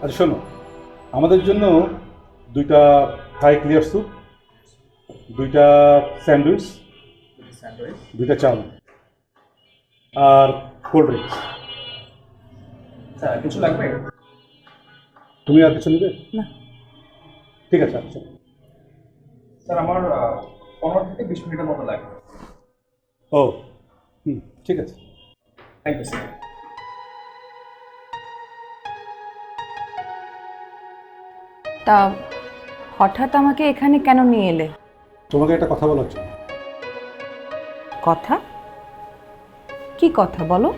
আচ্ছা শোনো, আমাদের জন্য 2টা থাই ক্লিয়ার স্যুপ, 2টা স্যান্ডউইচ, 2টা চাউমিন আর কোল্ড ড্রিঙ্কস। স্যার কিছু লাগবে? তুমি আর কিছু নেবে? না। ঠিক আছে, আচ্ছা। স্যার আমার 15 থেকে 20 মিনিটের মতো লাগবে। ও ঠিক আছে। Thank you sir. তা হঠাৎ আমাকে এখানে কেন নিয়ে এলে? তোমাকে একটা কথা বলার জন্য। কথা? কি কথা বলো?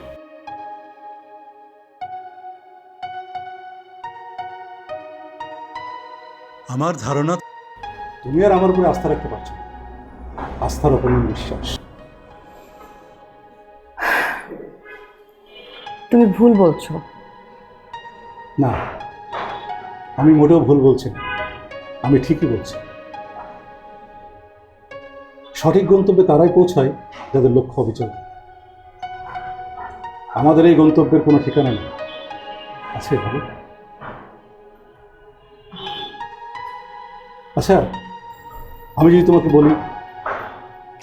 আমার ধারণা তুমি আর আমার উপরে আস্থা রাখতে পারছো না। আস্থার উপর বিশ্বাস। তুমি ভুল বলছো। না, আমি মোটেও ভুল বলছি না, আমি ঠিকই বলছি। সঠিক গন্তব্যে তারাই পৌঁছায় যাদের লক্ষ্য অবিচল। আমাদের এই গন্তব্যের কোনো ঠিকানা নেই, আছে ভাবে? আচ্ছা, আমি যদি তোমাকে বলি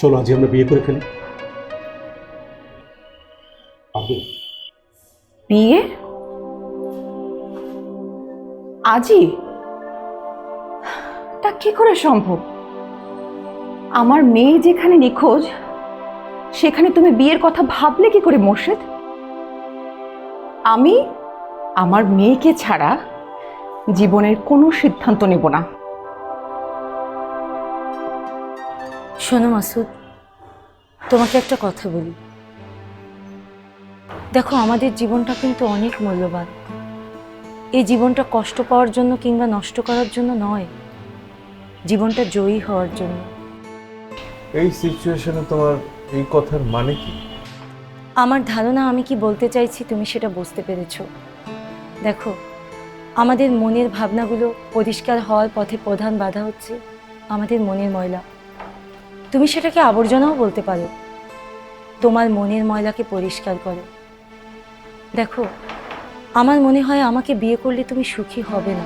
চলো আজই আমরা বিয়ে করে ফেলি, পারবে? বিয়ে? আজই? তা কি করে সম্ভব? আমার মেয়ে যেখানে নিখোঁজ সেখানে তুমি বিয়ের কথা ভাবলে কি করে মোর্শেদ? আমি আমার মেয়েকে ছাড়া জীবনের কোনো সিদ্ধান্ত নেব না। শোনো মাসুদ, তোমাকে একটা কথা বলি। দেখো, আমাদের জীবনটা কিন্তু অনেক মূল্যবান। এই জীবনটা কষ্ট পাওয়ার জন্য কিংবা নষ্ট করার জন্য নয়, জীবনটা জয়ী হওয়ার জন্য। এই সিচুয়েশনে তোমার এই কথার মানে কি? আমার ধারণা আমি কি বলতে চাইছি তুমি সেটা বুঝতে পেরেছো। দেখো, আমাদের মনের ভাবনাগুলো পরিষ্কার হওয়ার পথে প্রধান বাধা হচ্ছে আমাদের মনের ময়লা। তুমি সেটাকে আবর্জনাও বলতে পারো। তোমার মনের ময়লাকে পরিষ্কার করো। দেখো, আমার মনে হয় আমাকে বিয়ে করলে তুমি সুখী হবে না।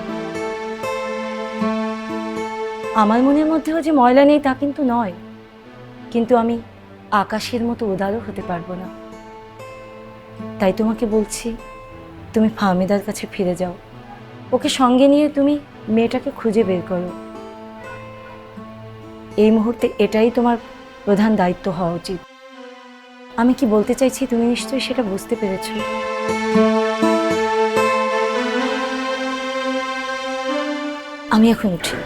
আমার মনের মধ্যেও যে ময়লা নেই তা কিন্তু নয়, কিন্তু আমি আকাশের মতো উদারও হতে পারবো না। তাই তোমাকে বলছি, তুমি ফাহমিদার কাছে ফিরে যাও। ওকে সঙ্গে নিয়ে তুমি মেয়েটাকে খুঁজে বের করো। এই মুহূর্তে এটাই তোমার প্রধান দায়িত্ব হওয়া উচিত। আমি কি বলতে চাইছি তুমি নিশ্চয়ই সেটা বুঝতে পেরেছো। আমি এখন উঠি।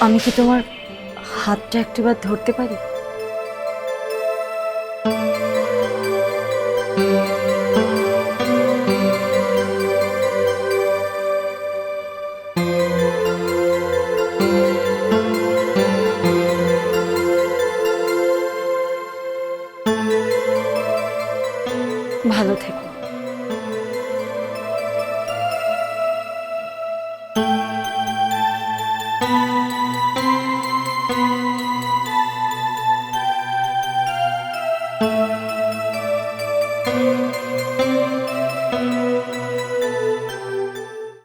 আমি কি তোমার হাতটা একটিবার ধরতে পারি?